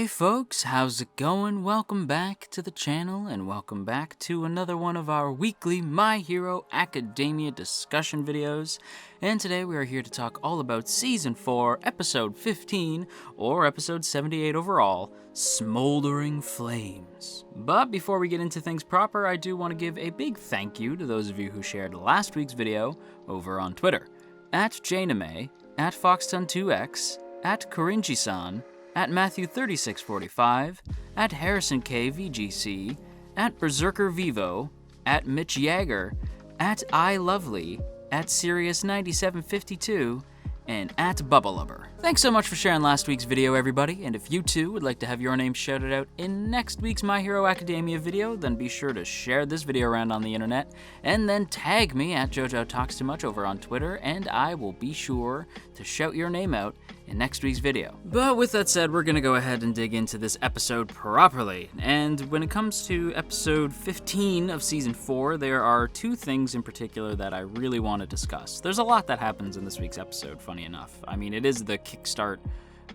Hey folks, how's it going? Welcome back to the channel and welcome back to another one of our weekly My Hero Academia discussion videos. And today we are here to talk all about Season 4, Episode 15, or Episode 78 overall, Smoldering Flames. But before we get into things proper, I do want to give a big thank you to those of you who shared last week's video over on Twitter. At Janame, at Foxton2X, at Korinji-san, at Matthew3645, at Harrison K VGC, at Berserker Vivo, at Mitch Yeager, at iLovely, at Sirius9752, and at Bubblelubber. Thanks so much for sharing last week's video, everybody, and if you too would like to have your name shouted out in next week's My Hero Academia video, then be sure to share this video around on the internet, and then tag me at JoJo Talks Too Much over on Twitter, and I will be sure to shout your name out in next week's video. But with that said, we're gonna go ahead and dig into this episode properly. And when it comes to episode 15 of season 4, there are two things in particular that I really want to discuss. There's a lot that happens in this week's episode, funny enough. I mean, it is the kickstart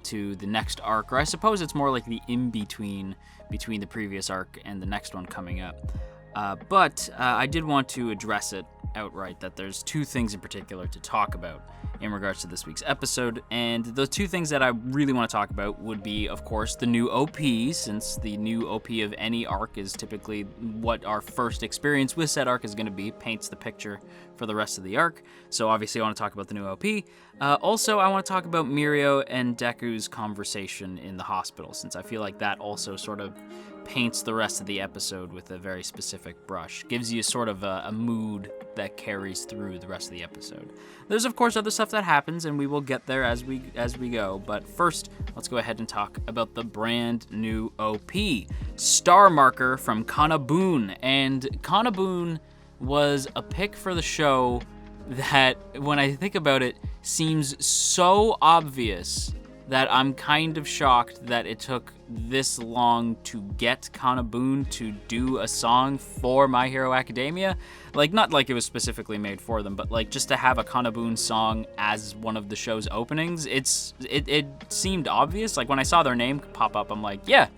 to the next arc, or I suppose it's more like the in-between between the previous arc and the next one coming up. But I did want to address it outright, that there's two things in particular to talk about in regards to this week's episode, and the two things that I really want to talk about would be, of course, the new OP, since the new OP of any arc is typically what our first experience with said arc is going to be, paints the picture for the rest of the arc, so obviously I want to talk about the new OP. Also, I want to talk about Mirio and Deku's conversation in the hospital, since I feel like that also sort of paints the rest of the episode with a very specific brush. Gives you sort of a mood that carries through the rest of the episode. There's of course other stuff that happens, and we will get there as we go, but first, let's go ahead and talk about the brand new OP, Star Marker from Kanabun. And Kanabun was a pick for the show that, when I think about it, seems so obvious that I'm kind of shocked that it took this long to get Kanabun to do a song for My Hero Academia. Like, not like it was specifically made for them, but like just to have a Kanabun song as one of the show's openings, it seemed obvious. Like when I saw their name pop up, I'm like, yeah,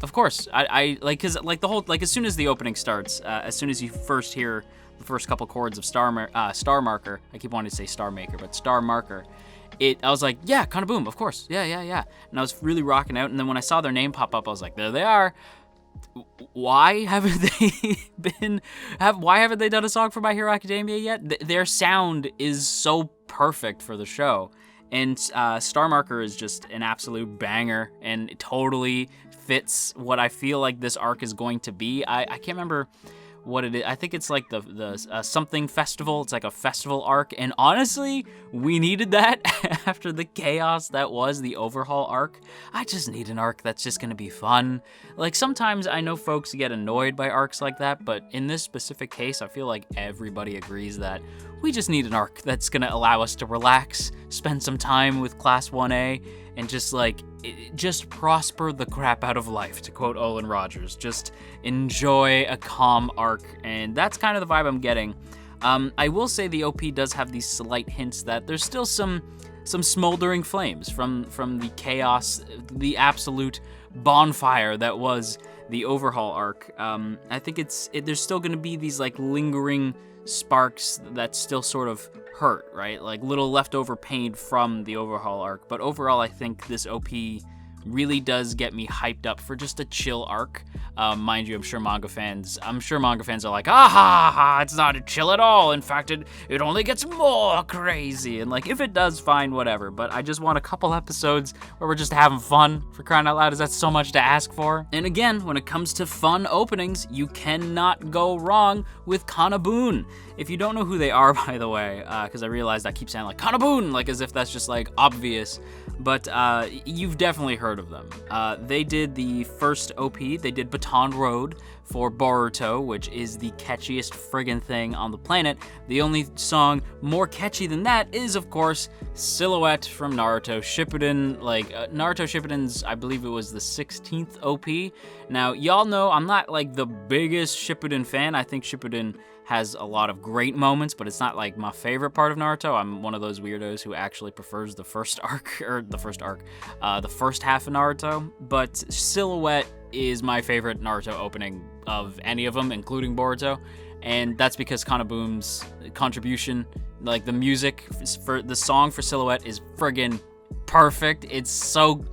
of course. I like, cause like the whole, like as soon as the opening starts, as soon as you first hear the first couple chords of Star Marker, I keep wanting to say Star Maker, but Star Marker, I was like, yeah, Kanabun, of course, yeah. And I was really rocking out, and then when I saw their name pop up, I was like, there they are. Why haven't they done a song for My Hero Academia yet? Their sound is so perfect for the show, and Star Marker is just an absolute banger, and it totally fits what I feel like this arc is going to be. I can't remember what it is. I think it's like the something festival. It's like a festival arc, and honestly, we needed that after the chaos that was the overhaul arc. I just need an arc that's just gonna be fun. Like, sometimes I know folks get annoyed by arcs like that, but in this specific case, I feel like everybody agrees that we just need an arc that's gonna allow us to relax, spend some time with Class 1A, and just prosper the crap out of life, to quote Olin Rogers. Just enjoy a calm arc, and that's kind of the vibe I'm getting. I will say the OP does have these slight hints that there's still some smoldering flames from the chaos, the absolute bonfire that was the overhaul arc. I think there's still going to be these like lingering sparks that still sort of hurt, right? Like little leftover pain from the overhaul arc. But overall, I think this OP really does get me hyped up for just a chill arc. Mind you, I'm sure manga fans are like, it's not a chill at all. In fact, it only gets more crazy. And like, if it does, fine, whatever. But I just want a couple episodes where we're just having fun, for crying out loud. Is that so much to ask for? And again, when it comes to fun openings, you cannot go wrong with Kanabun. If you don't know who they are, by the way, because I realized I keep saying like Kanabun, like as if that's just like obvious, but you've definitely heard of them. They did the first OP, they did Baton Road for Boruto, which is the catchiest friggin' thing on the planet. The only song more catchy than that is, of course, Silhouette from Naruto Shippuden. Like, Naruto Shippuden's, I believe it was the 16th OP. Now, y'all know I'm not like the biggest Shippuden fan. I think Shippuden has a lot of great moments, but it's not like my favorite part of Naruto. I'm one of those weirdos who actually prefers the first arc, the first half of Naruto. But Silhouette is my favorite Naruto opening of any of them, including Boruto. And that's because Kanaboom's contribution, like the music for the song for Silhouette, is friggin' perfect. It's so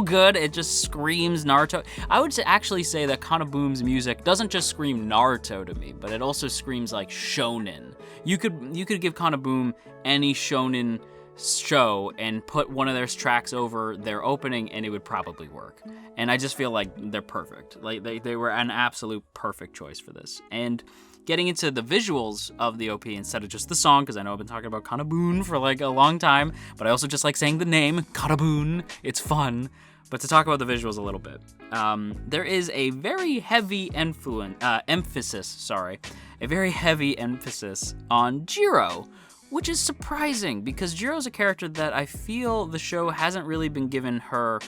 good. It just screams Naruto. I would actually say that Kanaboom's music doesn't just scream Naruto to me, but it also screams like shonen. You could give Kanaboom any shonen show and put one of their tracks over their opening and it would probably work. And I just feel like they're perfect. Like they were an absolute perfect choice for this. And getting into the visuals of the OP instead of just the song, because I know I've been talking about Kanaboom for like a long time, but I also just like saying the name, Kanaboom. It's fun. But to talk about the visuals a little bit, there is a very heavy emphasis on Jiro, which is surprising because Jiro's a character that I feel the show hasn't really been given her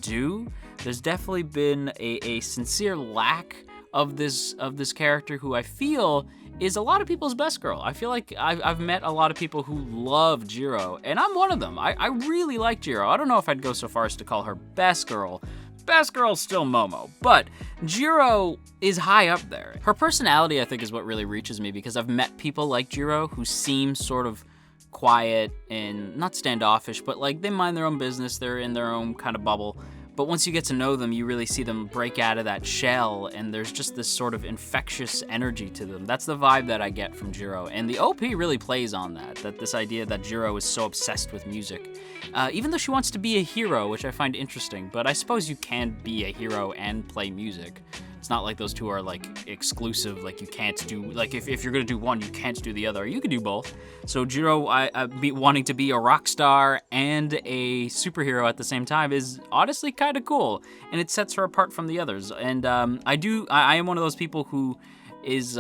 due. There's definitely been a sincere lack of this character who I feel is a lot of people's best girl. I feel like I've met a lot of people who love Jiro, and I'm one of them. I really like Jiro. I don't know if I'd go so far as to call her best girl. Best girl's still Momo, but Jiro is high up there. Her personality, I think, is what really reaches me because I've met people like Jiro who seem sort of quiet and not standoffish, but like they mind their own business. They're in their own kind of bubble. But once you get to know them, you really see them break out of that shell, and there's just this sort of infectious energy to them. That's the vibe that I get from Jiro, and the OP really plays on that this idea that Jiro is so obsessed with music. Even though she wants to be a hero, which I find interesting, but I suppose you can be a hero and play music. It's not like those two are like exclusive, like you can't do, like if you're gonna do one, you can't do the other. You can do both. So Jiro wanting to be a rock star and a superhero at the same time is honestly kind of cool, and it sets her apart from the others. And I am one of those people who is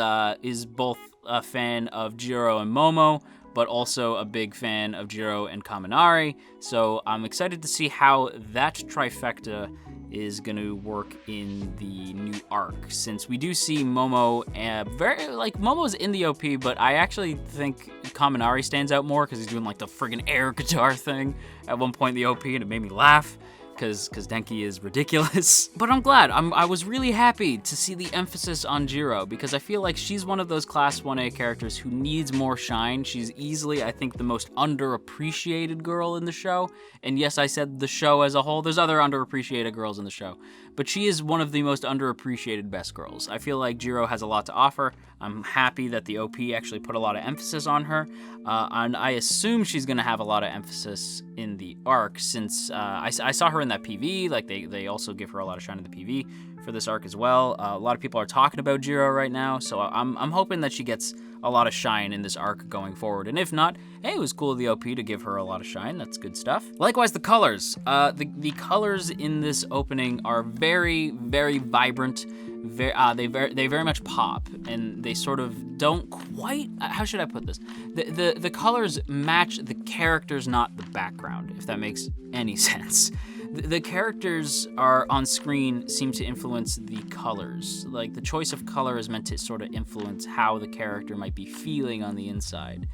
both a fan of Jiro and Momo, but also a big fan of Jiro and Kaminari. So I'm excited to see how that trifecta is going to work in the new arc, since we do see Momo, Momo's in the OP, but I actually think Kaminari stands out more because he's doing like the friggin' air guitar thing at one point in the OP, and it made me laugh because Denki is ridiculous. But I'm glad. I was really happy to see the emphasis on Jiro because I feel like she's one of those Class 1A characters who needs more shine. She's easily, I think, the most underappreciated girl in the show. And yes, I said the show as a whole. There's other underappreciated girls in the show. But she is one of the most underappreciated best girls. I feel like Jiro has a lot to offer. I'm happy that the OP actually put a lot of emphasis on her. And I assume she's going to have a lot of emphasis in the arc since I saw her in that PV. Like they also give her a lot of shine in the PV for this arc as well. A lot of people are talking about Jiro right now, so I'm hoping that she gets a lot of shine in this arc going forward. And if not, hey, it was cool of the OP to give her a lot of shine. That's good stuff. Likewise, the colors. The colors in this opening are very, very vibrant. They very much pop, and they sort of don't quite. How should I put this? The colors match the characters, not the background. If that makes any sense. The characters are on screen seem to influence the colors. Like the choice of color is meant to sort of influence how the character might be feeling on the inside.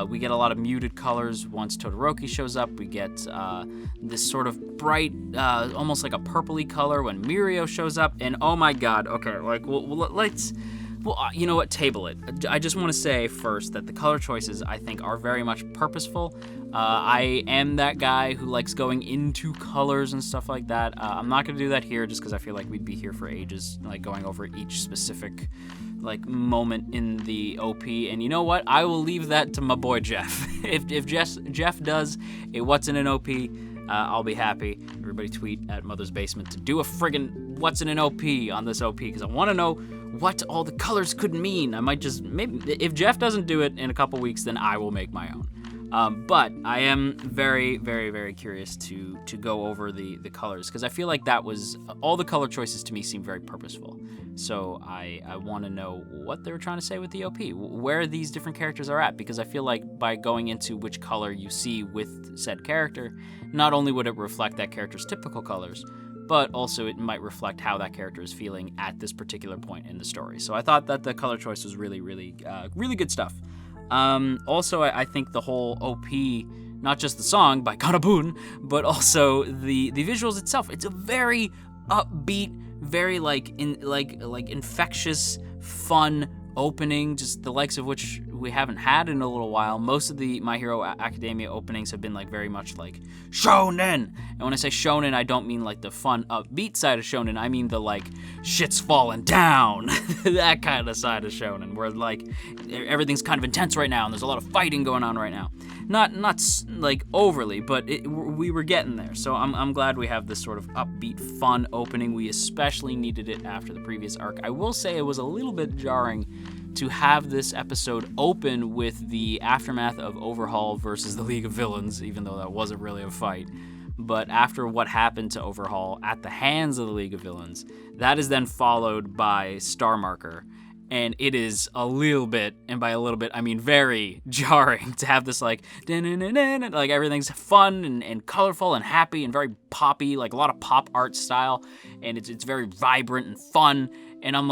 We get a lot of muted colors once Todoroki shows up. We get this sort of bright, almost like a purpley color when Mirio shows up. And oh my god, okay, like, let's... Well, you know what? Table it. I just want to say first that the color choices, I think, are very much purposeful. I am that guy who likes going into colors and stuff like that. I'm not going to do that here just because I feel like we'd be here for ages, like going over each specific like moment in the OP. And you know what? I will leave that to my boy Jeff. if Jeff does a what's in an OP, I'll be happy. Everybody tweet at Mother's Basement to do a friggin' what's in an OP on this OP because I want to know what all the colors could mean. I might just, maybe, if Jeff doesn't do it in a couple weeks, then I will make my own. But I am very, very, very curious to go over the colors because I feel like that was, all the color choices to me seem very purposeful. So I want to know what they were trying to say with the OP, where these different characters are at, because I feel like by going into which color you see with said character, not only would it reflect that character's typical colors, but also it might reflect how that character is feeling at this particular point in the story. So I thought that the color choice was really, really, really good stuff. Also, I think the whole OP, not just the song by Kanabun, but also the visuals itself. It's a very upbeat, very infectious, fun opening, just the likes of which we haven't had in a little while. Most of the My Hero Academia openings have been very much shonen. And when I say shonen, I don't mean the fun upbeat side of shonen. I mean the shit's falling down, that kind of side of shonen, where everything's kind of intense right now and there's a lot of fighting going on right now. Not overly, but we were getting there. So I'm glad we have this sort of upbeat, fun opening. We especially needed it after the previous arc. I will say it was a little bit jarring to have this episode open with the aftermath of Overhaul versus the League of Villains, even though that wasn't really a fight. But after what happened to Overhaul at the hands of the League of Villains, that is then followed by Star Marker. And it is a little bit, and by a little bit, I mean very jarring to have this everything's fun and colorful and happy and very poppy, a lot of pop art style, and it's very vibrant and fun. And I'm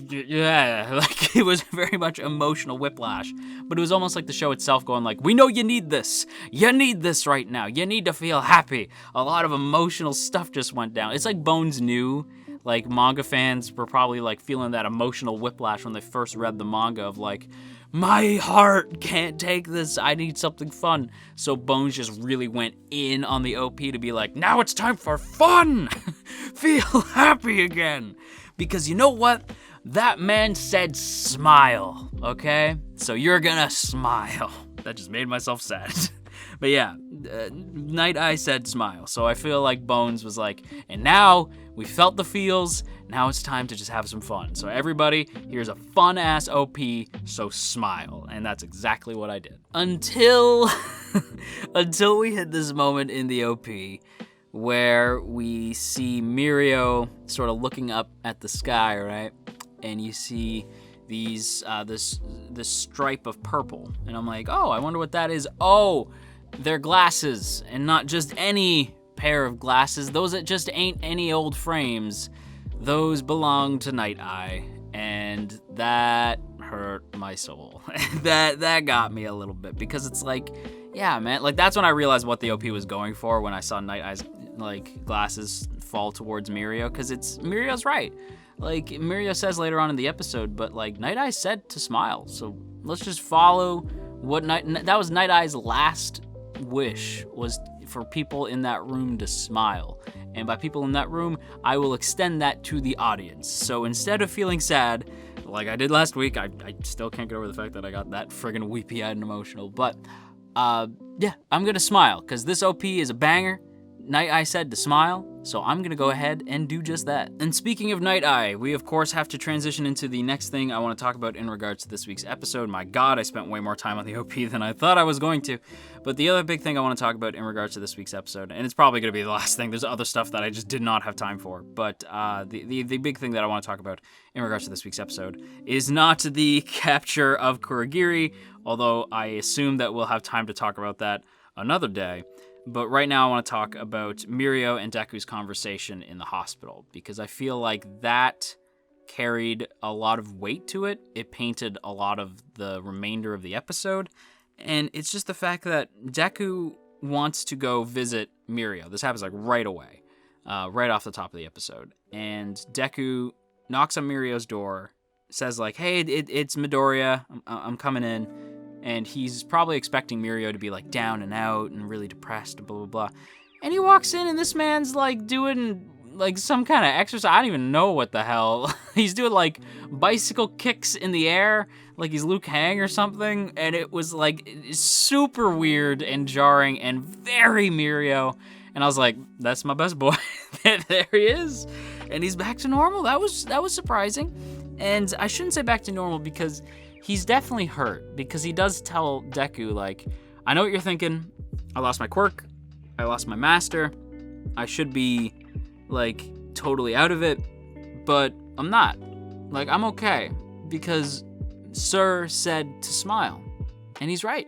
yeah, it was very much emotional whiplash. But it was almost like the show itself going we know you need this. You need this right now. You need to feel happy. A lot of emotional stuff just went down. It's like Bones knew. Manga fans were probably feeling that emotional whiplash when they first read the manga of my heart can't take this. I need something fun. So Bones just really went in on the OP to be now it's time for fun. Feel happy again. Because you know what? That man said smile, okay? So you're gonna smile. That just made myself sad. But yeah, Night Eye said smile. So I feel like Bones was and now we felt the feels. Now it's time to just have some fun. So everybody, here's a fun-ass OP, so smile. And that's exactly what I did. Until we hit this moment in the OP where we see Mirio sort of looking up at the sky, right? And you see these this stripe of purple. And I'm oh, I wonder what that is. Oh, they're glasses, and not just any pair of glasses. Those just ain't any old frames. Those belong to Night Eye, and that hurt my soul. that got me a little bit, because it's yeah, man, that's when I realized what the OP was going for, when I saw Night Eye's glasses fall towards Mirio, because Mirio's right. Mirio says later on in the episode, but Night Eye said to smile. So let's just follow what that was Night Eye's last wish, was for people in that room to smile. And by people in that room, I will extend that to the audience. So instead of feeling sad, like I did last week, I still can't get over the fact that I got that friggin' weepy-eyed and emotional. But yeah, I'm gonna smile, because this OP is a banger. Night Eye said to smile, so I'm gonna go ahead and do just that. And speaking of Night Eye, we of course have to transition into the next thing I want to talk about in regards to this week's episode. My god, I spent way more time on the OP than I thought I was going to. But the other big thing I want to talk about in regards to this week's episode, and it's probably gonna be the last thing, there's other stuff that I just did not have time for, but the big thing that I want to talk about in regards to this week's episode is not the capture of Kurogiri, although I assume that we'll have time to talk about that another day. But right now I want to talk about Mirio and Deku's conversation in the hospital, because I feel like that carried a lot of weight to it. It painted a lot of the remainder of the episode. And it's just the fact that Deku wants to go visit Mirio. This happens right away, right off the top of the episode. And Deku knocks on Mirio's door, says hey, it's Midoriya, I'm coming in. And he's probably expecting Mirio to be down and out and really depressed and blah, blah, blah. And he walks in and this man's doing some kind of exercise. I don't even know what the hell. He's doing bicycle kicks in the air, like he's Liu Kang or something. And it was super weird and jarring and very Mirio. And I was that's my best boy. There he is. And he's back to normal. That was surprising. And I shouldn't say back to normal, because he's definitely hurt, because he does tell Deku, I know what you're thinking. I lost my quirk. I lost my master. I should be, totally out of it. But I'm not. I'm okay. Because Sir said to smile. And he's right.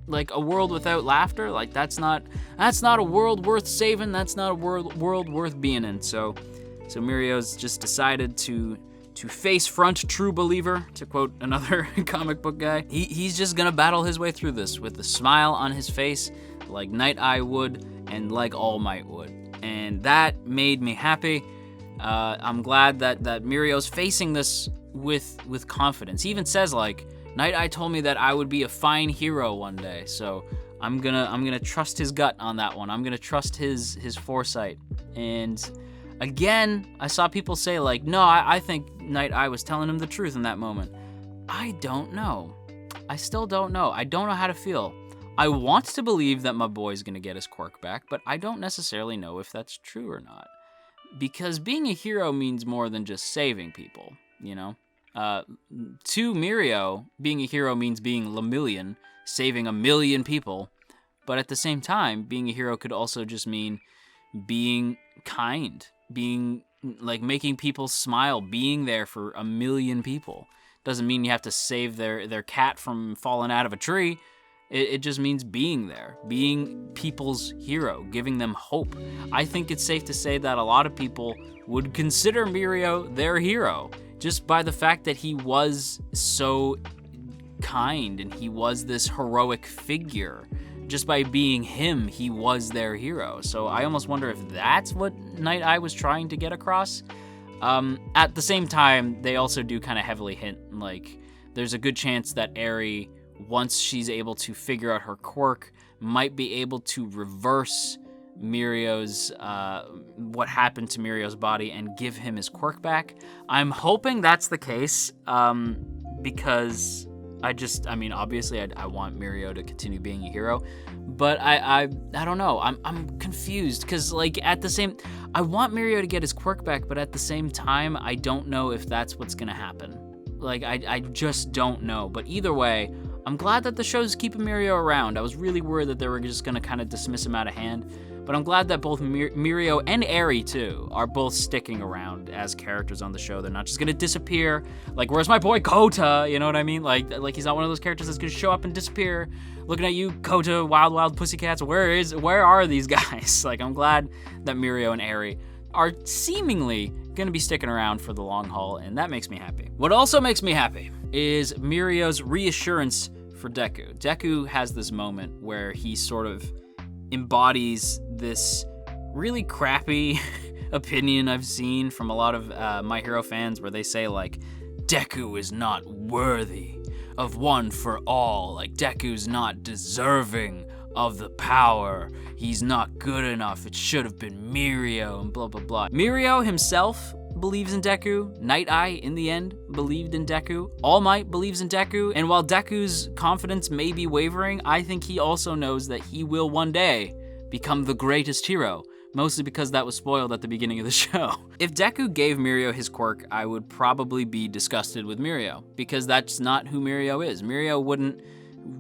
like a world without laughter, like that's not a world worth saving. That's not a world worth being in. So Mirio's just decided to face front true believer, to quote another comic book guy. He's just gonna battle his way through this with a smile on his face, like Night Eye would and like All Might would. And that made me happy. I'm glad that Mirio's facing this with confidence. He even says, like, Night Eye told me that I would be a fine hero one day, so I'm gonna trust his gut on that one. I'm gonna trust his foresight. And again, I saw people say, like, no, I think Night Eye was telling him the truth in that moment. I don't know. I still don't know. I don't know how to feel. I want to believe that my boy's gonna get his quirk back, but I don't necessarily know if that's true or not. Because being a hero means more than just saving people, you know? To Mirio, being a hero means being Lemillion, saving 1,000,000 people. But at the same time, being a hero could also just mean being kind, being, like, making people smile, being there for 1,000,000 people. Doesn't mean you have to save their cat from falling out of a tree. It just means being there, being people's hero, giving them hope. I think it's safe to say that a lot of people would consider Mirio their hero, just by the fact that he was so kind and he was this heroic figure. Just by being him, he was their hero. So I almost wonder if that's what Night Eye was trying to get across. At the same time, they also do kind of heavily hint, like, there's a good chance that Eri, once she's able to figure out her quirk, might be able to reverse Mirio's, what happened to Mirio's body and give him his quirk back. I'm hoping that's the case, because I mean, obviously I want Mirio to continue being a hero, but I don't know. I'm confused, because, like, at the same, I want Mirio to get his quirk back, but at the same time, I don't know if that's what's gonna happen. Like, I just don't know. But either way, I'm glad that the show's keeping Mirio around. I was really worried that they were just gonna kind of dismiss him out of hand. But I'm glad that both Mirio and Eri, too, are both sticking around as characters on the show. They're not just gonna disappear. Like, where's my boy Kota? You know what I mean? Like he's not one of those characters that's gonna show up and disappear. Looking at you, Kota, Wild Pussycats. Where are these guys? Like, I'm glad that Mirio and Eri are seemingly gonna be sticking around for the long haul, and that makes me happy. What also makes me happy is Mirio's reassurance for Deku. Deku has this moment where he sort of embodies this really crappy opinion I've seen from a lot of My Hero fans, where they say, like, Deku is not worthy of one for all. Like, Deku's not deserving of the power. He's not good enough. It should have been Mirio, and blah, blah, blah. Mirio himself believes in Deku. Night Eye, in the end, believed in Deku. All Might believes in Deku. And while Deku's confidence may be wavering, I think he also knows that he will one day become the greatest hero. Mostly because that was spoiled at the beginning of the show. If Deku gave Mirio his quirk, I would probably be disgusted with Mirio, because that's not who Mirio is. Mirio wouldn't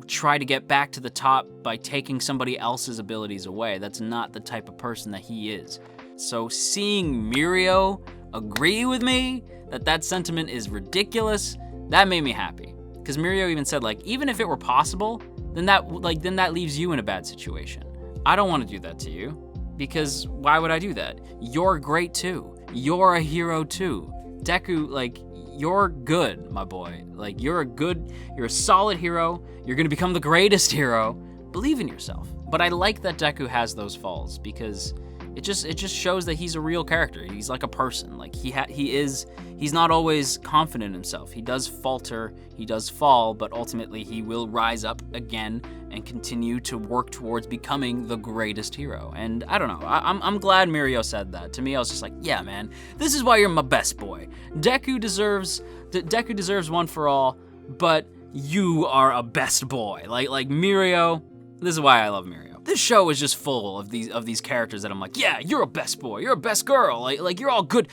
try to get back to the top by taking somebody else's abilities away. That's not the type of person that he is. So seeing Mirio agree with me that sentiment is ridiculous, that made me happy. Because Mirio even said, like, even if it were possible, then that leaves you in a bad situation. I don't want to do that to you, because why would I do that? You're great too. You're a hero too. Deku, like, you're good, my boy. Like, you're a solid hero. You're gonna become the greatest hero. Believe in yourself. But I like that Deku has those falls, because it just shows that he's a real character. He's like a person. Like, he's not always confident in himself. He does falter, he does fall, but ultimately he will rise up again and continue to work towards becoming the greatest hero. And I don't know, I'm glad Mirio said that. To me, I was just like, yeah, man, this is why you're my best boy. Deku deserves one for all, but you are a best boy. Like Mirio, this is why I love Mirio. This show is just full of these characters that I'm like, yeah, you're a best boy, you're a best girl, like you're all good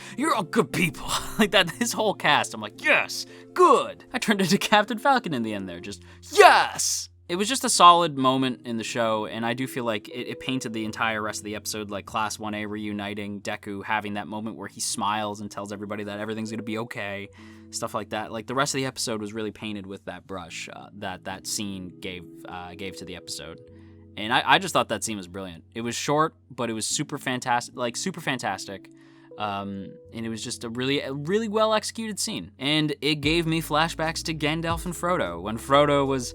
people. Like that, this whole cast, I'm like, yes, good. I turned into Captain Falcon in the end there, just, yes, it was just a solid moment in the show, and I do feel like it painted the entire rest of the episode, like Class 1A reuniting, Deku having that moment where he smiles and tells everybody that everything's gonna be okay, stuff like that. Like, the rest of the episode was really painted with that brush that scene gave to the episode. And I just thought that scene was brilliant. It was short, but it was super fantastic. And it was just a really well executed scene. And it gave me flashbacks to Gandalf and Frodo, when Frodo was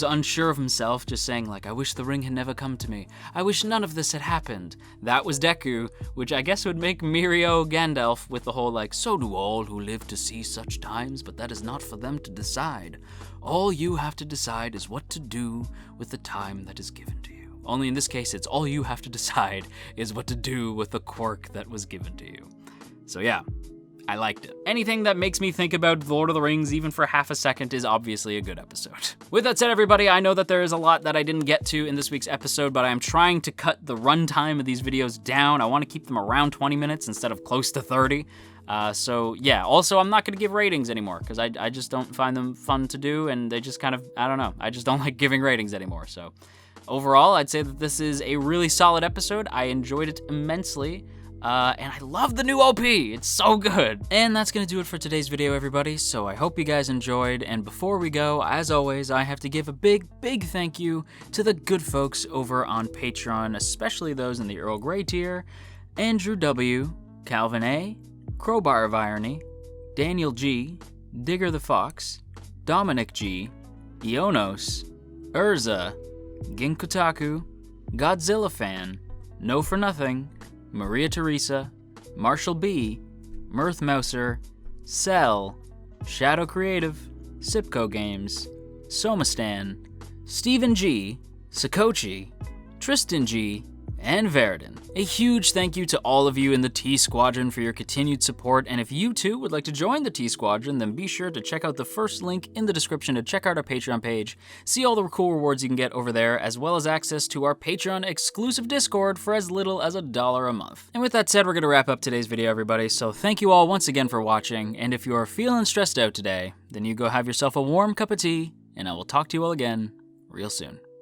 unsure of himself, just saying, like, I wish the ring had never come to me. I wish none of this had happened. That was Deku, which I guess would make Mirio Gandalf with the whole, like, so do all who live to see such times, but that is not for them to decide. All you have to decide is what to do with the time that is given to you. Only in this case, it's all you have to decide is what to do with the quirk that was given to you. So yeah, I liked it. Anything that makes me think about The Lord of the Rings even for half a second is obviously a good episode. With that said, everybody, I know that there is a lot that I didn't get to in this week's episode, but I am trying to cut the runtime of these videos down. I want to keep them around 20 minutes instead of close to 30. So yeah, also I'm not gonna give ratings anymore because I just don't find them fun to do, and they just kind of, I don't know, I just don't like giving ratings anymore. So overall, I'd say that this is a really solid episode. I enjoyed it immensely. And I love the new OP, it's so good. And that's gonna do it for today's video, everybody, so I hope you guys enjoyed, and before we go, as always, I have to give a big thank you to the good folks over on Patreon, especially those in the Earl Grey tier: Andrew W., Calvin A., Crowbar of Irony, Daniel G., Digger the Fox, Dominic G., Ionos, Urza, Ginkutaku, Godzilla Fan, No For Nothing, Maria Teresa, Marshall B., Mirth Mouser, Cell, Shadow Creative, Sipco Games, Somastan, Stephen G., Sakochi, Tristan G., and Veridon. A huge thank you to all of you in the T Squadron for your continued support, and if you too would like to join the T Squadron, then be sure to check out the first link in the description to check out our Patreon page, see all the cool rewards you can get over there, as well as access to our Patreon exclusive Discord for as little as $1 a month. And with that said, we're gonna wrap up today's video, everybody, so thank you all once again for watching, and if you are feeling stressed out today, then you go have yourself a warm cup of tea, and I will talk to you all again real soon.